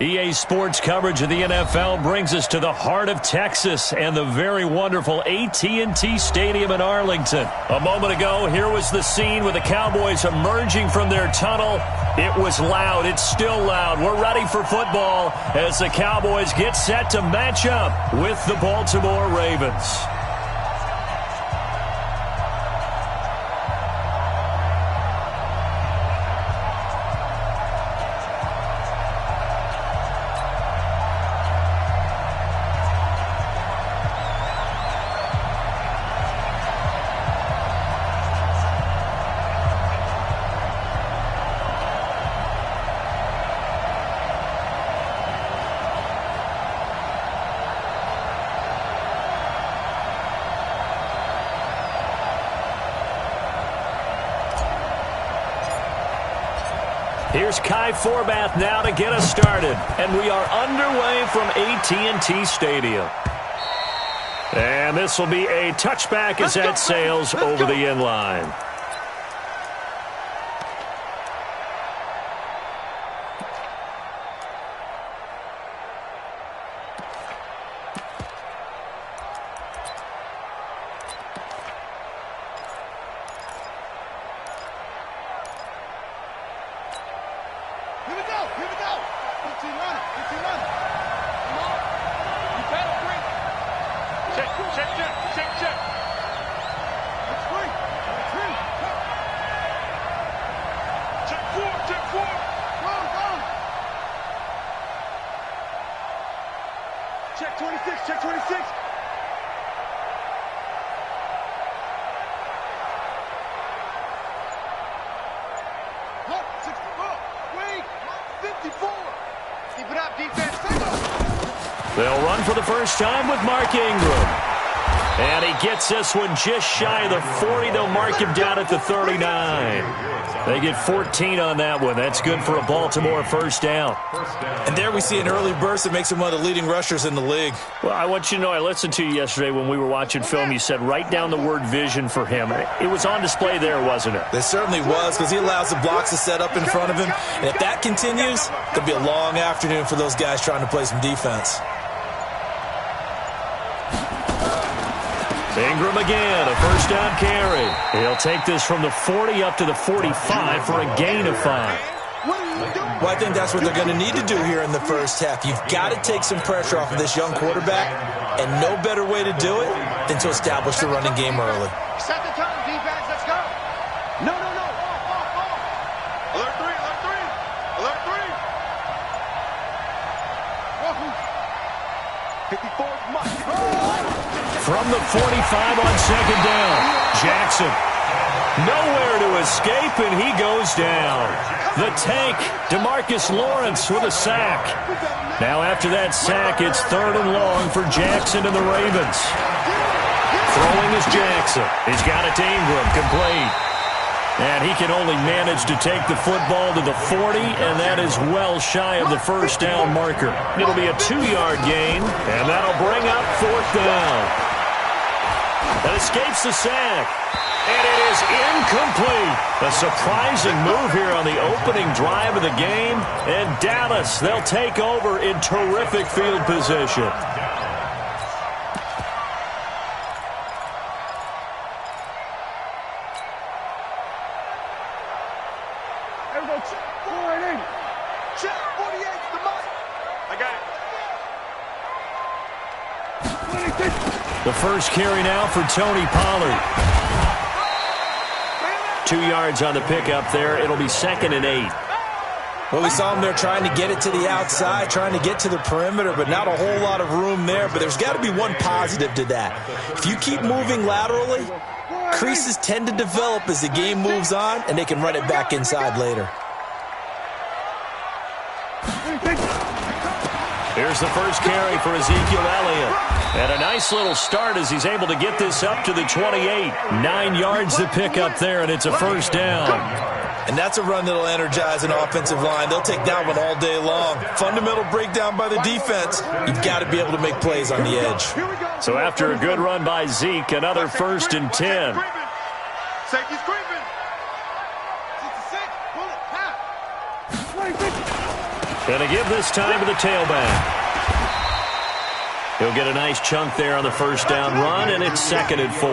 EA Sports coverage of the NFL brings us to the heart of Texas and the very wonderful AT&T Stadium in Arlington. A moment ago, here was the scene with the Cowboys emerging from their tunnel. It was loud. It's still loud. We're ready for football as the Cowboys get set to match up with the Baltimore Ravens. Here's Kai Forbath now to get us started. And we are underway from AT&T Stadium. And this will be a touchback as that sails over the end line. Check 26, check 26. Look, 64. Wait, 54. Keep it up, defense. They'll run for the first time with Mark Ingram. And he gets this one just shy of the 40. They'll mark him down at the 39. They get 14 on that one. That's good for a Baltimore first down. And there we see an early burst that makes him one of the leading rushers in the league. Well, I want you to know, I listened to you yesterday when we were watching film. You said write down the word vision for him. It was on display there, wasn't it? It certainly was, because he allows the blocks to set up in front of him. And if that continues, there'll be a long afternoon for those guys trying to play some defense. Ingram again, a first down carry. He'll take this from the 40 up to the 45 for a gain of 5. Well, I think that's what they're going to need to do here in the first half. You've got to take some pressure off of this young quarterback, and no better way to do it than to establish the running game early. Set the tone, defense, let's go. No. Alert 3, alert 3. Alert 3. 54 must. From the 45 on second down, Jackson. Nowhere to escape, and he goes down. The tank, DeMarcus Lawrence with a sack. Now after that sack, it's 3rd and long for Jackson and the Ravens. Throwing is Jackson. He's got it to Ingram, complete. And he can only manage to take the football to the 40, and that is well shy of the first down marker. It'll be a 2-yard gain, and that'll bring up 4th down. That escapes the sack. And it is incomplete. A surprising move here on the opening drive of the game. And Dallas, they'll take over in terrific field position. Everybody check 480. Check 48, the mic. I got it. 26. The first carry now for Tony Pollard. 2 yards on the pickup there. It'll be 2nd and 8. Well, we saw him there trying to get it to the outside, trying to get to the perimeter, but not a whole lot of room there. But there's got to be one positive to that. If you keep moving laterally, creases tend to develop as the game moves on, and they can run it back inside later. Here's the first carry for Ezekiel Elliott. And a nice little start as he's able to get this up to the 28. 9 yards to pick up there, and it's a first down. And that's a run that'll energize an offensive line. They'll take that one all day long. Fundamental breakdown by the defense. You've got to be able to make plays on the edge. So after a good run by Zeke, another 1st and 10. Safety's creeping. 66, pull it, And to give this time to the tailback. He'll get a nice chunk there on the first down run, and it's 2nd and 4.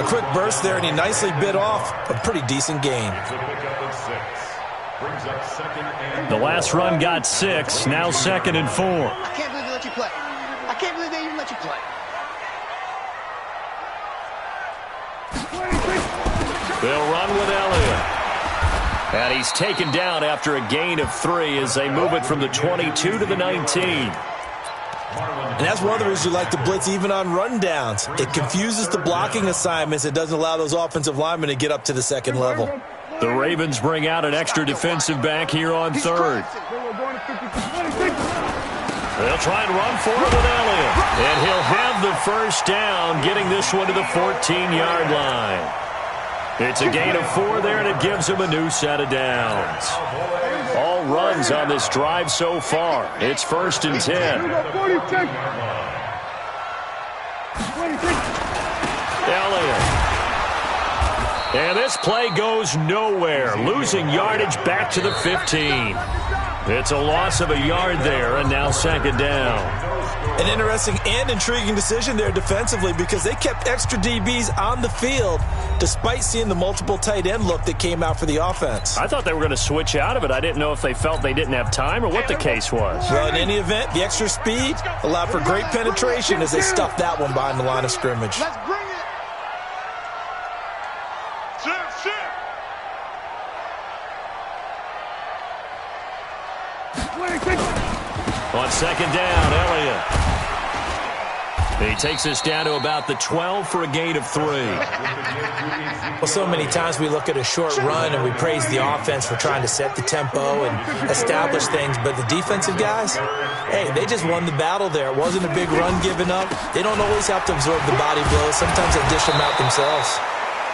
A quick burst there, and he nicely bit off a pretty decent gain. The last run got 6, now 2nd and 4. I can't believe they let you play. I can't believe they even let you play. They'll run with Elliott. And he's taken down after a gain of 3 as they move it from the 22 to the 19. And that's one of the reasons you like to blitz even on rundowns. It confuses the blocking assignments. It doesn't allow those offensive linemen to get up to the second level. The Ravens bring out an extra defensive back here on 3rd. They'll try and run for it with Elliott. And he'll have the first down, getting this one to the 14-yard line. It's a gain of 4 there, and it gives him a new set of downs. All runs on this drive so far. It's 1st and 10. Elliott. And this play goes nowhere, losing yardage back to the 15. It's a loss of a yard there, and now 2nd down. An interesting and intriguing decision there defensively because they kept extra DBs on the field despite seeing the multiple tight end look that came out for the offense. I thought they were going to switch out of it. I didn't know if they felt they didn't have time or what the case was. Well, in any event, the extra speed allowed for great penetration as they stuffed that one behind the line of scrimmage. Let's bring it. Shift. On 2nd down, Elliott. He takes us down to about the 12 for a gain of 3. Well, so many times we look at a short run and we praise the offense for trying to set the tempo and establish things, but the defensive guys, hey, they just won the battle there. It wasn't a big run given up. They don't always have to absorb the body blows. Sometimes they dish them out themselves.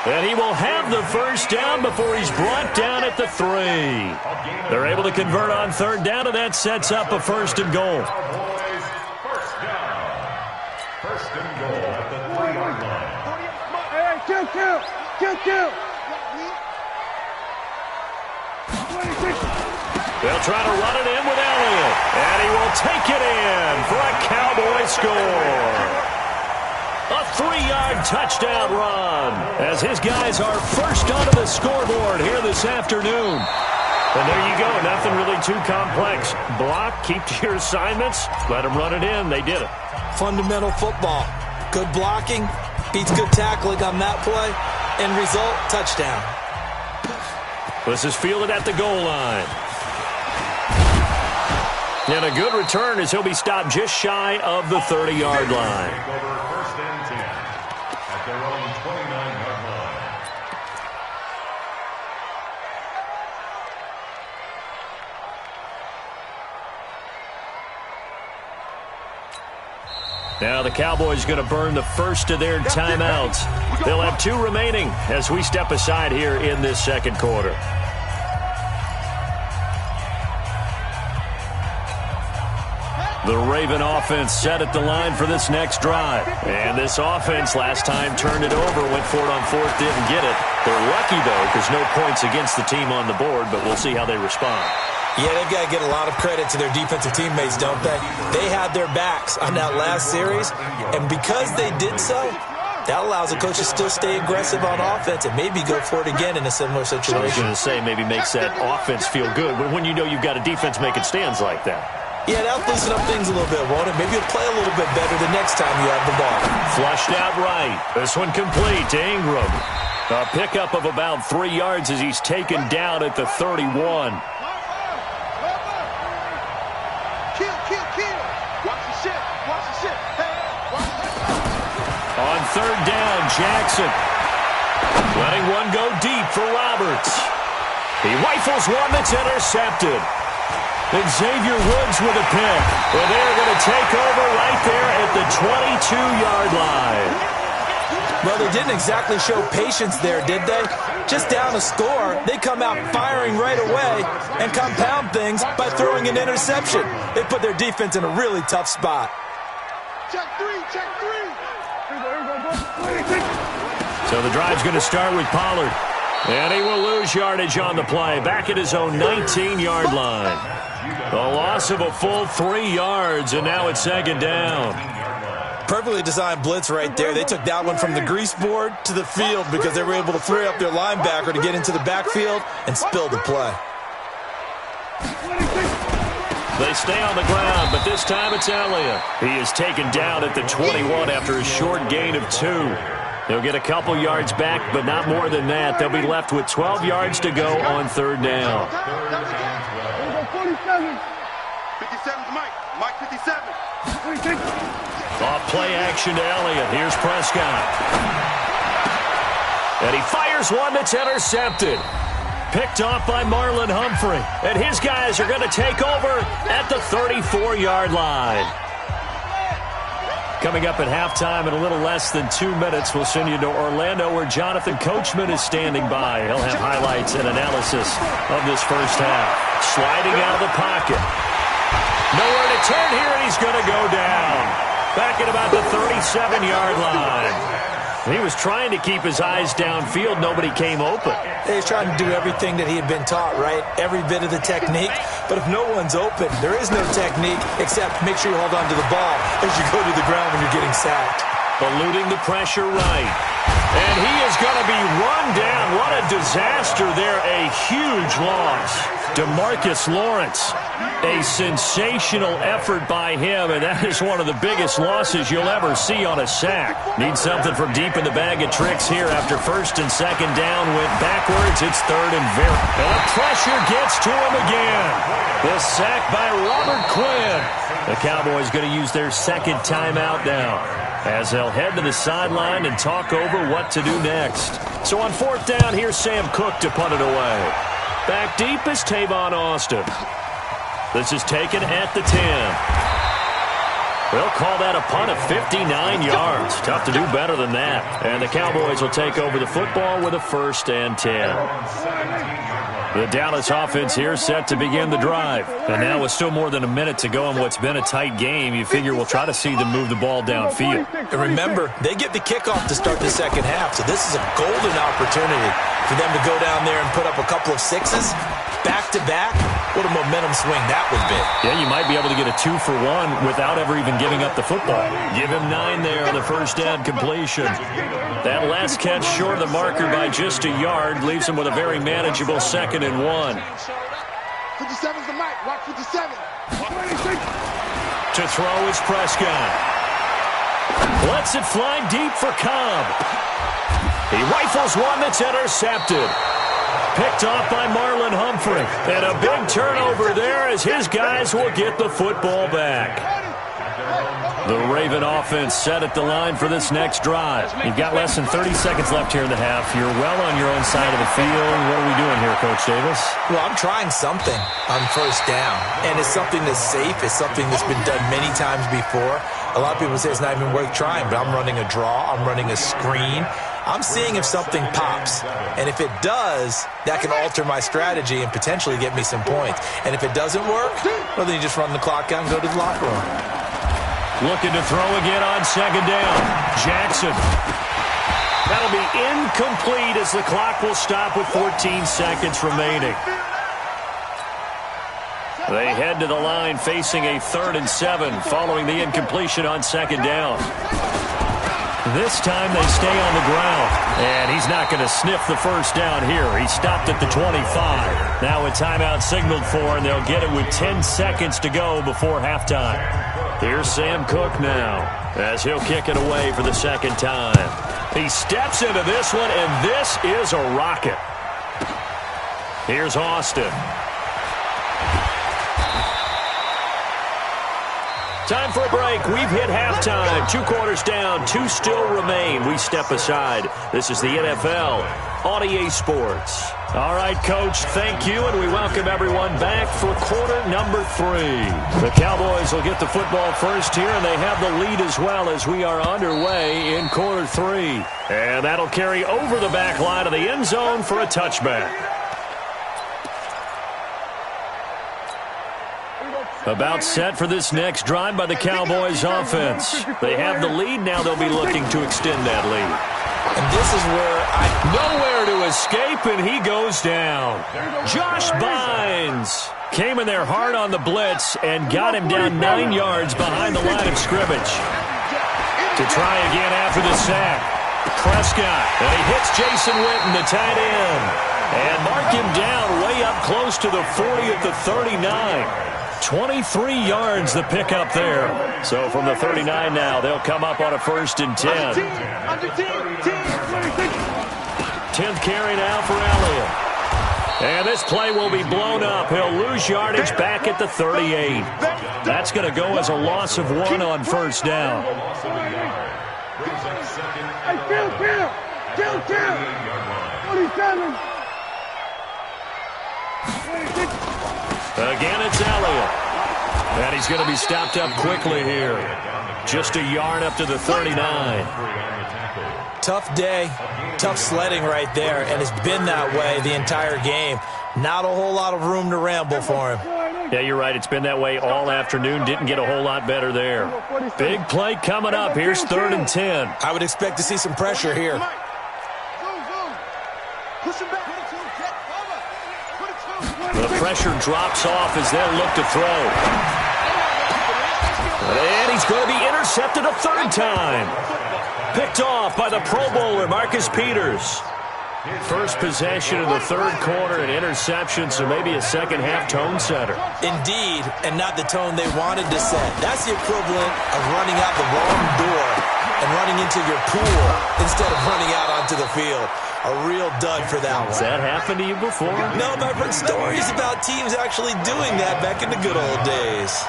And he will have the first down before he's brought down at the 3. They're able to convert on 3rd down, and that sets up a 1st and goal. First and goal at the 3-yard line. Hey, kill. They'll try to run it in with Elliott, and he will take it in for a Cowboy score. A 3-yard touchdown run as his guys are first onto the scoreboard here this afternoon. And there you go. Nothing really too complex. Block, keep to your assignments, let them run it in. They did it. Fundamental football. Good blocking beats good tackling on that play. End result, touchdown. This is fielded at the goal line. And a good return as he'll be stopped just shy of the 30-yard line. Their own 29-yard line. Now the Cowboys going to burn the first of their timeouts. They'll have 2 remaining as we step aside here in this 2nd quarter. The Raven offense set at the line for this next drive. And this offense last time turned it over, went for it on 4th, didn't get it. They're lucky, though, because no points against the team on the board, but we'll see how they respond. Yeah, they've got to get a lot of credit to their defensive teammates, don't they? They had their backs on that last series, and because they did so, that allows the coach to still stay aggressive on offense and maybe go for it again in a similar situation. I was going to say maybe makes that offense feel good, but when you know you've got a defense making stands like that. Yeah, that'll loosen up things a little bit, won't it? Maybe you'll play a little bit better the next time you have the ball. Flushed out right. This one complete to Ingram. A pickup of about 3 yards as he's taken down at the 31. Kill. Watch the shit. Hey, watch the shit. On 3rd down, Jackson. Letting one go deep for Roberts. He rifles one that's intercepted. Xavier Woods with a pick. And they're going to take over right there at the 22-yard line. Well, they didn't exactly show patience there, did they? Just down a score, they come out firing right away and compound things by throwing an interception. They put their defense in a really tough spot. Check three. So the drive's going to start with Pollard. And he will lose yardage on the play, back at his own 19-yard line. A loss of a full 3 yards, and now it's second down. Perfectly designed blitz right there. They took that one from the grease board to the field because they were able to free up their linebacker to get into the backfield and spill the play. They stay on the ground, but this time it's Elliott. He is taken down at the 21 after a short gain of 2. They'll get a couple yards back, but not more than that. They'll be left with 12 yards to go on third down. 57's Mike. Mike 57. Off play action to Elliott. Here's Prescott. And he fires one that's intercepted. Picked off by Marlon Humphrey. And his guys are going to take over at the 34-yard line. Coming up at halftime in a little less than 2 minutes, we'll send you to Orlando where Jonathan Coachman is standing by. He'll have highlights and analysis of this first half. Sliding out of the pocket. Nowhere to turn here, and he's going to go down. Back at about the 37-yard line. He was trying to keep his eyes downfield. Nobody came open. He's trying to do everything that he had been taught, right? Every bit of the technique. But if no one's open, there is no technique except make sure you hold on to the ball as you go to the ground when you're getting sacked. Eluding the pressure right. And he is going to be run down. What a disaster there. A huge loss. DeMarcus Lawrence. A sensational effort by him, and that is one of the biggest losses you'll ever see on a sack. Need something from deep in the bag of tricks here after first and second down went backwards. It's third and very. And the pressure gets to him again. The sack by Robert Quinn. The Cowboys going to use their second timeout now as they'll head to the sideline and talk over what to do next. So on fourth down, here's Sam Cook to punt it away. Back deep is Tavon Austin. This is taken at the 10. They'll call that a punt of 59 yards. Tough to do better than that. And the Cowboys will take over the football with a 1st and 10. The Dallas offense here set to begin the drive. And now with still more than a minute to go in what's been a tight game, you figure we'll try to see them move the ball downfield. And remember, they get the kickoff to start the second half, so this is a golden opportunity for them to go down there and put up a couple of sixes back-to-back. What a momentum swing that would be. Yeah, you might be able to get a 2-for-1 without ever even giving up the football. Give him 9 there on the first down completion. That last catch short of the marker by just a yard leaves him with a very manageable 2nd and 1. 57's the mic. Watch 57. To throw is Prescott. Lets it fly deep for Cobb. He rifles one that's intercepted. Picked off by Marlon Humphrey. And a big turnover there as his guys will get the football back. The Raven offense set at the line for this next drive. You've got less than 30 seconds left here in the half. You're well on your own side of the field. What are we doing here, Coach Davis? Well, I'm trying something on first down. And it's something that's safe. It's something that's been done many times before. A lot of people say it's not even worth trying, but I'm running a draw. I'm running a screen. I'm seeing if something pops. And if it does, that can alter my strategy and potentially get me some points. And if it doesn't work, well, then you just run the clock out and go to the locker room. Looking to throw again on second down. Jackson. That'll be incomplete as the clock will stop with 14 seconds remaining. They head to the line facing a 3rd and 7 following the incompletion on second down. This time they stay on the ground. And he's not going to sniff the first down here. He stopped at the 25. Now a timeout signaled for, and they'll get it with 10 seconds to go before halftime. Here's Sam Cook now as he'll kick it away for the second time. He steps into this one, and this is a rocket. Here's Austin. Time for a break. We've hit halftime. 2 quarters down. 2 still remain. We step aside. This is the NFL on EA Sports. All right, Coach, thank you, and we welcome everyone back for quarter number 3. The Cowboys will get the football first here, and they have the lead as well as we are underway in quarter 3. And that'll carry over the back line of the end zone for a touchback. About set for this next drive by the Cowboys offense. They have the lead. Now they'll be looking to extend that lead. And this is where Nowhere to escape, and he goes down. Josh Bynes came in there hard on the blitz and got him down 9 yards behind the line of scrimmage. To try again after the sack. Prescott, and he hits Jason Witten, the tight end. And mark him down way up close to the 40 at the 39. 23 yards the pickup there. So from the 39 now, they'll come up on a 1st and 10. 10th carry now for Elliott. And this play will be blown up. He'll lose yardage back at the 38. That's going to go as a loss of 1 on 1st down. Again, it's Elliott. And he's going to be stopped up quickly here. Just a yard up to the 39. tough day, tough sledding right there, and it's been that way the entire game. Not a whole lot of room to ramble for him. Yeah, you're right. It's been that way all afternoon. Didn't get a whole lot better there. Big play coming up. Here's 3rd and 10. I would expect to see some pressure here. The pressure drops off as they'll look to throw. And he's going to be intercepted a 3rd time. Picked off by the Pro Bowler, Marcus Peters. First possession of the 3rd quarter, an interception, so maybe a second-half tone setter. Indeed, and not the tone they wanted to set. That's the equivalent of running out the wrong door and running into your pool instead of running out onto the field. A real dud for that one. Has that happened to you before? No, but I've heard stories about teams actually doing that back in the good old days.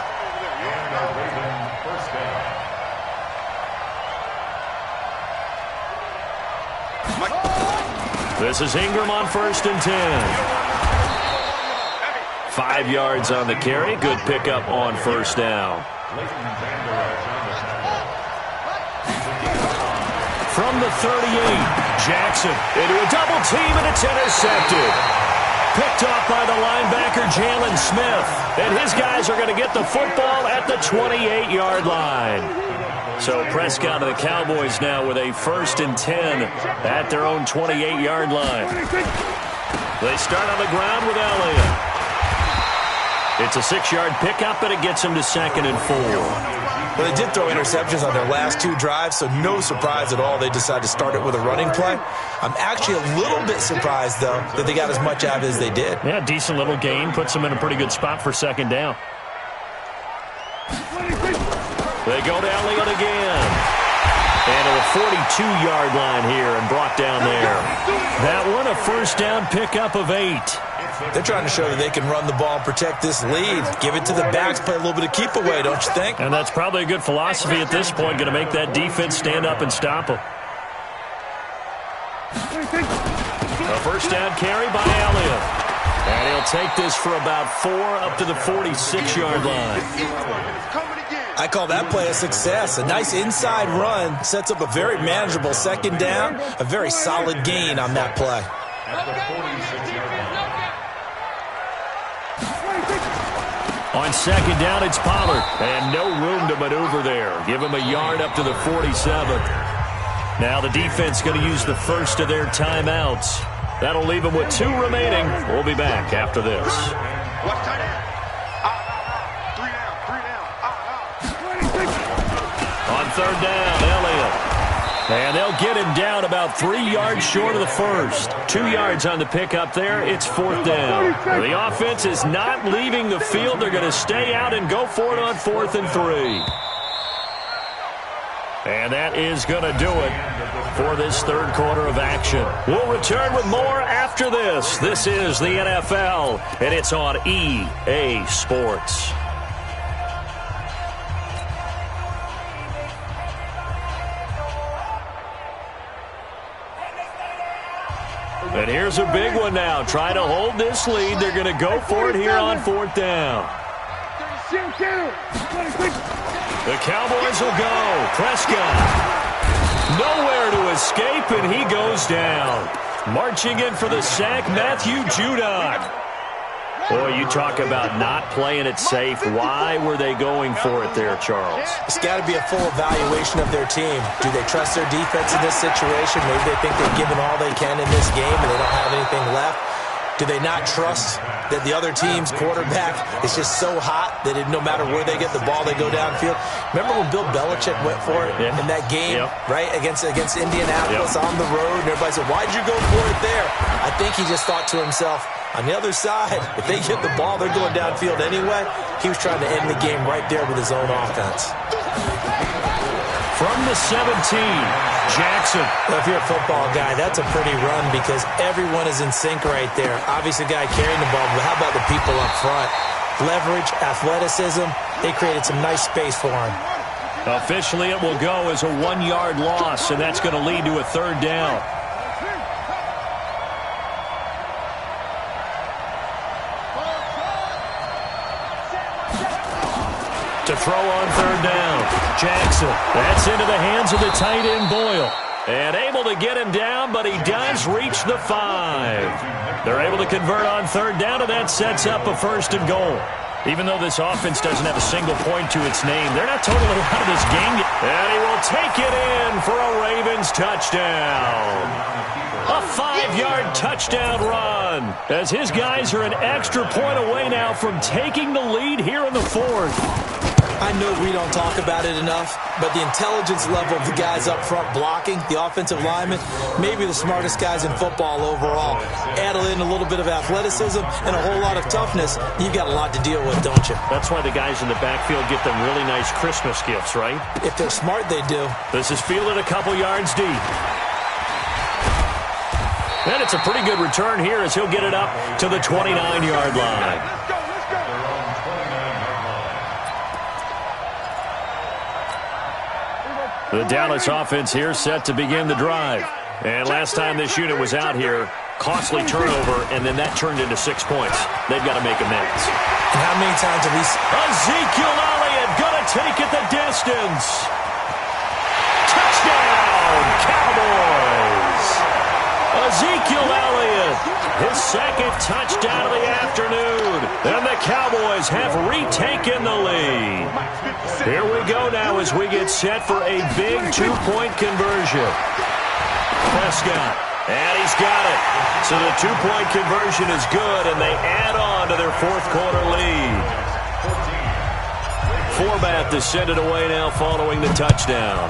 This is Ingram on 1st and 10. 5 yards on the carry. Good pickup on 1st down. From the 38, Jackson into a double team, and it's intercepted. Picked off by the linebacker, Jalen Smith. And his guys are going to get the football at the 28-yard line. So Prescott of the Cowboys now with a 1st and 10 at their own 28-yard line. They start on the ground with Elliott. It's a 6-yard pickup, and it gets them to 2nd and 4. Well, they did throw interceptions on their last 2 drives, so no surprise at all they decided to start it with a running play. I'm actually a little bit surprised, though, that they got as much out as they did. Yeah, decent little gain. Puts them in a pretty good spot for 2nd down. They go to Elliott again. And to the 42-yard line here and brought down there. That one, a 1st down pickup of 8. They're trying to show that they can run the ball and protect this lead. Give it to the backs, play a little bit of keep away, don't you think? And that's probably a good philosophy at this point, going to make that defense stand up and stop them. A 1st down carry by Elliott. And he'll take this for about 4 up to the 46-yard line. I call that play a success. A nice inside run sets up a very manageable 2nd down. A very solid gain on that play. On 2nd down, it's Pollard. And no room to maneuver there. Give him a yard up to the 47. Now the defense going to use the first of their timeouts. That'll leave them with 2 remaining. We'll be back after this. On 3rd down, Elliott. And they'll get him down about 3 yards short of the first. 2 yards on the pickup there. It's 4th down. The offense is not leaving the field. They're going to stay out and go for it on 4th and 3. And that is going to do it for this 3rd quarter of action. We'll return with more after this. This is the NFL, and it's on EA Sports. And here's a big one now. Trying to hold this lead. They're going to go for it here on 4th down. The Cowboys will go. Prescott. Nowhere to escape, and he goes down. Marching in for the sack, Matthew Judon. Boy, you talk about not playing it safe. Why were they going for it there, Charles? It's got to be a full evaluation of their team. Do they trust their defense in this situation? Maybe they think they've given all they can in this game and they don't have anything left. Do they not trust that the other team's quarterback is just so hot that no matter where they get the ball, they go downfield? Remember when Bill Belichick went for it in that game, right, against Indianapolis on the road? And everybody said, why'd you go for it there? I think he just thought to himself, on the other side, if they get the ball, they're going downfield anyway. He was trying to end the game right there with his own offense. From the 17, Jackson. Well, if you're a football guy, that's a pretty run because everyone is in sync right there. Obviously, the guy carrying the ball, but how about the people up front? Leverage, athleticism, they created some nice space for him. Officially, it will go as a 1-yard loss, and that's going to lead to a 3rd down. To throw on 3rd down, Jackson. That's into the hands of the tight end, Boyle. And able to get him down, but he does reach the 5. They're able to convert on 3rd down, and that sets up a 1st and goal. Even though this offense doesn't have a single point to its name, they're not totally out of this game yet. And he will take it in for a Ravens touchdown. A 5-yard touchdown run as his guys are an extra point away now from taking the lead here in the 4th. I know we don't talk about it enough, but the intelligence level of the guys up front blocking, the offensive linemen, maybe the smartest guys in football overall. Add in a little bit of athleticism and a whole lot of toughness, you've got a lot to deal with, don't you? That's why the guys in the backfield get them really nice Christmas gifts, right? If they're smart, they do. This is fielded a couple yards deep. And it's a pretty good return here as he'll get it up to the 29-yard line. The Dallas offense here set to begin the drive. And last time this unit was out here, costly turnover, and then that turned into 6 points. They've got to make amends. And how many times have we... Ezekiel Elliott going to take it the distance. Touchdown, Cowboys. Ezekiel Elliott, his 2nd touchdown of the afternoon. And the Cowboys have retaken the lead. Here we go now as we get set for a big 2-point conversion. Prescott, and he's got it. So the 2-point conversion is good, and they add on to their 4th quarter lead. Forbath to send it away now following the touchdown.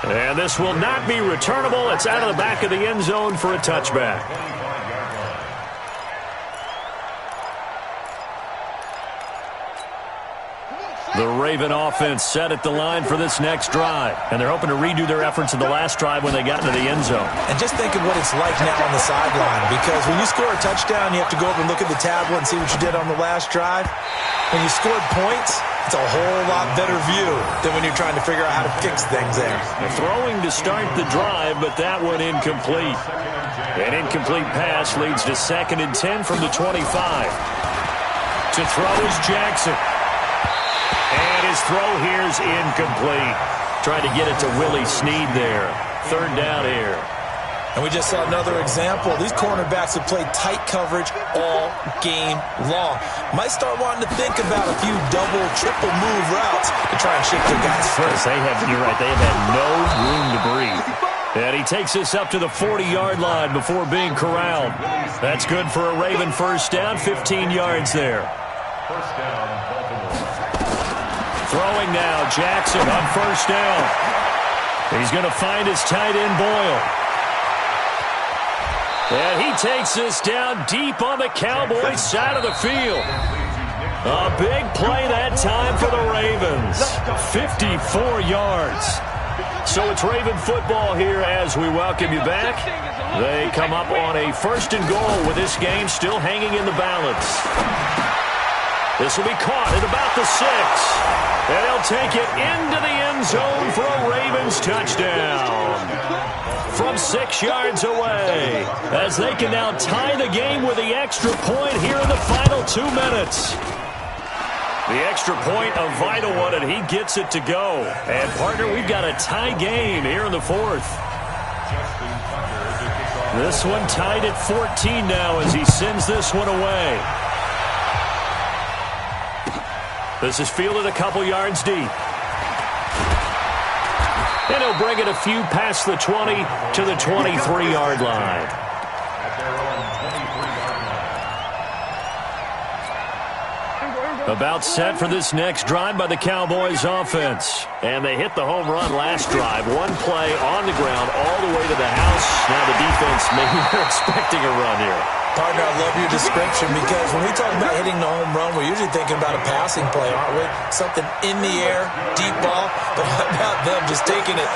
And this will not be returnable. It's out of the back of the end zone for a touchback. The Raven offense set at the line for this next drive. And they're hoping to redo their efforts in the last drive when they got into the end zone. And just think of what it's like now on the sideline. Because when you score a touchdown, you have to go over and look at the tablet and see what you did on the last drive. When you scored points, it's a whole lot better view than when you're trying to figure out how to fix things there. They're throwing to start the drive, but that one incomplete. An incomplete pass leads to 2nd and 10 from the 25. To throw is Jackson. And his throw here is incomplete. Trying to get it to Willie Snead there. 3rd down here. And we just saw another example. These cornerbacks have played tight coverage all game long. Might start wanting to think about a few double, triple move routes to try and shift their guys first. You're right, they have had no room to breathe. And he takes this up to the 40-yard line before being corralled. That's good for a Raven 1st down, 15 yards there. First down, Baltimore. Throwing now, Jackson on 1st down. He's going to find his tight end, Boyle. And he takes this down deep on the Cowboys side of the field. A big play that time for the Ravens. 54 yards. So it's Raven football here as we welcome you back. They come up on a 1st and goal with this game still hanging in the balance. This will be caught at about the 6. And they'll take it into the end zone for a Ravens touchdown. From 6 yards away, as they can now tie the game with the extra point here in the final 2 minutes. The extra point, a vital one, and he gets it to go. And, partner, we've got a tie game here in the 4th. This one tied at 14 now as he sends this one away. This is fielded a couple yards deep. And he'll bring it a few past the 20 to the 23-yard line. About set for this next drive by the Cowboys offense. And they hit the home run last drive. One play on the ground all the way to the house. Now the defense, maybe they're expecting a run here. Partner, I love your description because when we talk about hitting the home run, we're usually thinking about a passing play, aren't we? Something in the air, deep ball. But how about them just taking it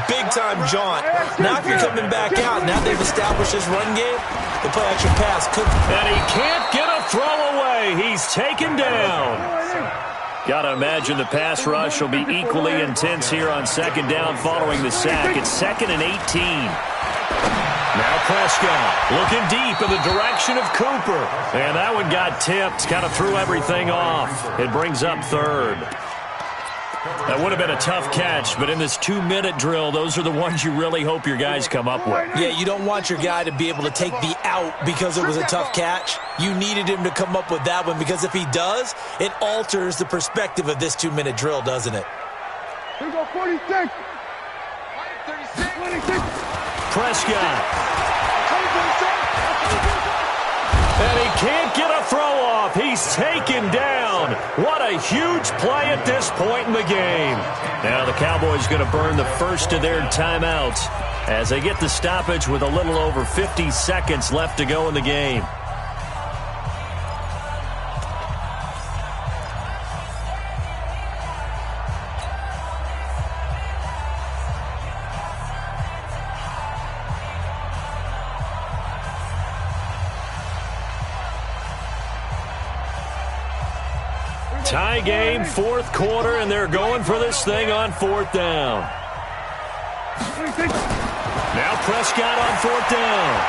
big-time jaunt? Now if you're coming back out, now they've established this run game, the play-action pass could... And he can't get a throw away. He's taken down. Got to imagine the pass rush will be equally intense here on second down following the sack. It's 2nd and 18. Now Prescott looking deep in the direction of Cooper. And that one got tipped, kind of threw everything off. It brings up 3rd. That would have been a tough catch, but in this 2-minute drill, those are the ones you really hope your guys come up with. Yeah, you don't want your guy to be able to take the out because it was a tough catch. You needed him to come up with that one because if he does, it alters the perspective of this 2-minute drill, doesn't it? Here we go, 46. 26. Prescott. And he can't get a throw off. He's taken down. What a huge play at this point in the game. Now the Cowboys going to burn the first of their timeouts as they get the stoppage with a little over 50 seconds left to go in the game. Tie game, 4th quarter, and they're going for this thing on 4th down. Now Prescott on 4th down.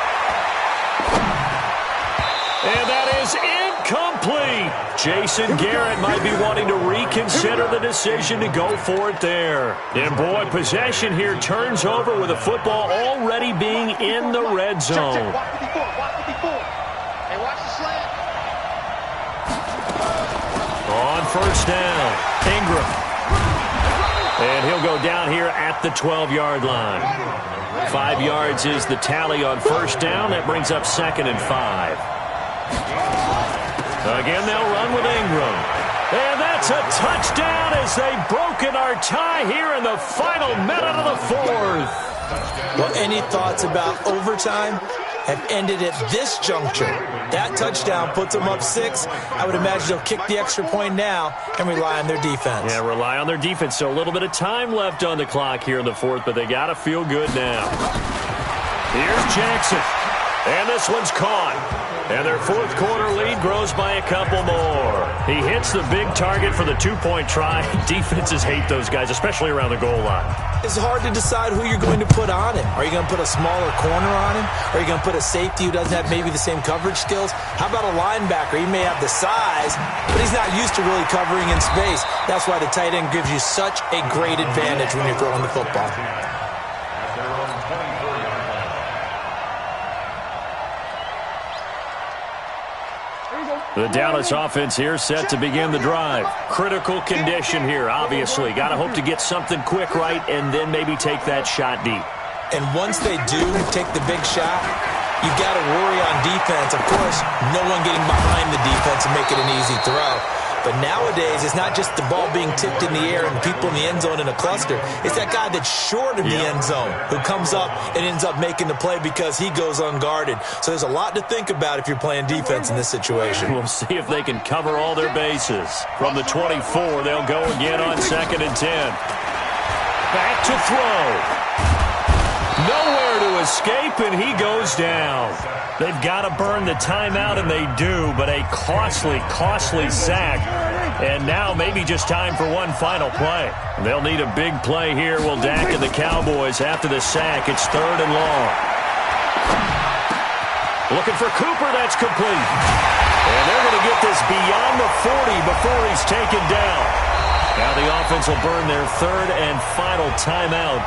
And that is incomplete. Jason Garrett might be wanting to reconsider the decision to go for it there. And boy, possession here turns over with the football already being in the red zone. On 1st down, Ingram. And he'll go down here at the 12-yard line. 5 yards is the tally on 1st down. That brings up 2nd and 5. Again, they'll run with Ingram. And that's a touchdown as they've broken our tie here in the final minute of the 4th. Well, any thoughts about overtime have ended at this juncture? That touchdown puts them up 6. I would imagine they'll kick the extra point now and rely on their defense. Yeah, rely on their defense. So a little bit of time left on the clock here in the 4th, but they got to feel good now. Here's Jackson. And this one's caught. And their 4th quarter lead grows by a couple more. He hits the big target for the 2-point try. Defenses hate those guys, especially around the goal line. It's hard to decide who you're going to put on him. Are you going to put a smaller corner on him? Or are you going to put a safety who doesn't have maybe the same coverage skills? How about a linebacker? He may have the size, but he's not used to really covering in space. That's why the tight end gives you such a great advantage when you're throwing the football. The Dallas offense here set to begin the drive. Critical condition here, obviously. Got to hope to get something quick right and then maybe take that shot deep. And once they do take the big shot, you've got to worry on defense. Of course, no one getting behind the defense and make it an easy throw. But nowadays, it's not just the ball being tipped in the air and people in the end zone in a cluster. It's that guy that's short of the end zone who comes up and ends up making the play because he goes unguarded. So there's a lot to think about if you're playing defense in this situation. We'll see if they can cover all their bases. From the 24, they'll go again on 2nd and 10. Back to throw. Nowhere to escape, and he goes down. They've got to burn the timeout, and they do, but a costly, costly sack. And now maybe just time for one final play. They'll need a big play here. Will Dak and the Cowboys after the sack. It's 3rd and long. Looking for Cooper. That's complete. And they're going to get this beyond the 40 before he's taken down. Now the offense will burn their 3rd and final timeout.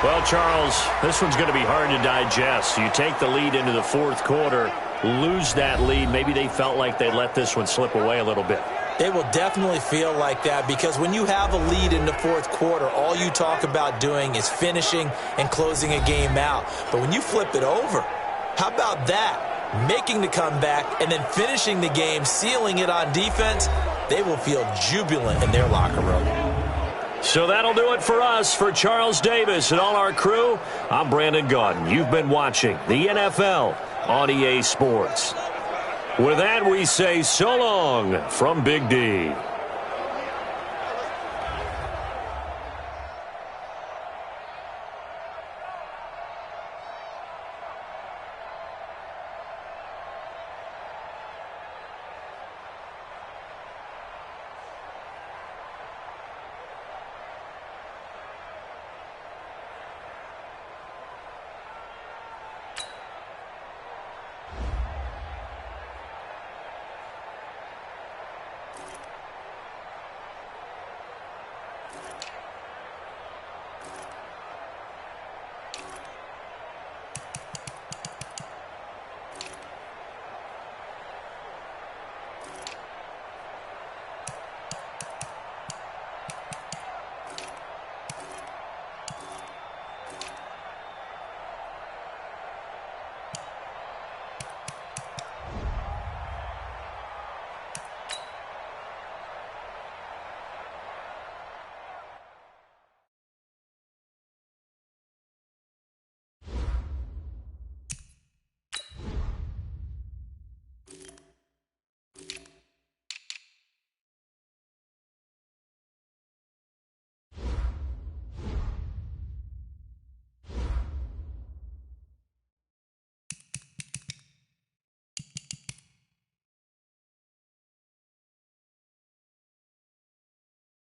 Well, Charles, this one's going to be hard to digest. You take the lead into the fourth quarter, lose that lead. Maybe they felt like they let this one slip away a little bit. They will definitely feel like that because when you have a lead in the fourth quarter, all you talk about doing is finishing and closing a game out. But when you flip it over, how about that? Making the comeback and then finishing the game, sealing it on defense, they will feel jubilant in their locker room. So that'll do it for us. For Charles Davis and all our crew, I'm Brandon Gaudin. You've been watching the NFL on EA Sports. With that, we say so long from Big D.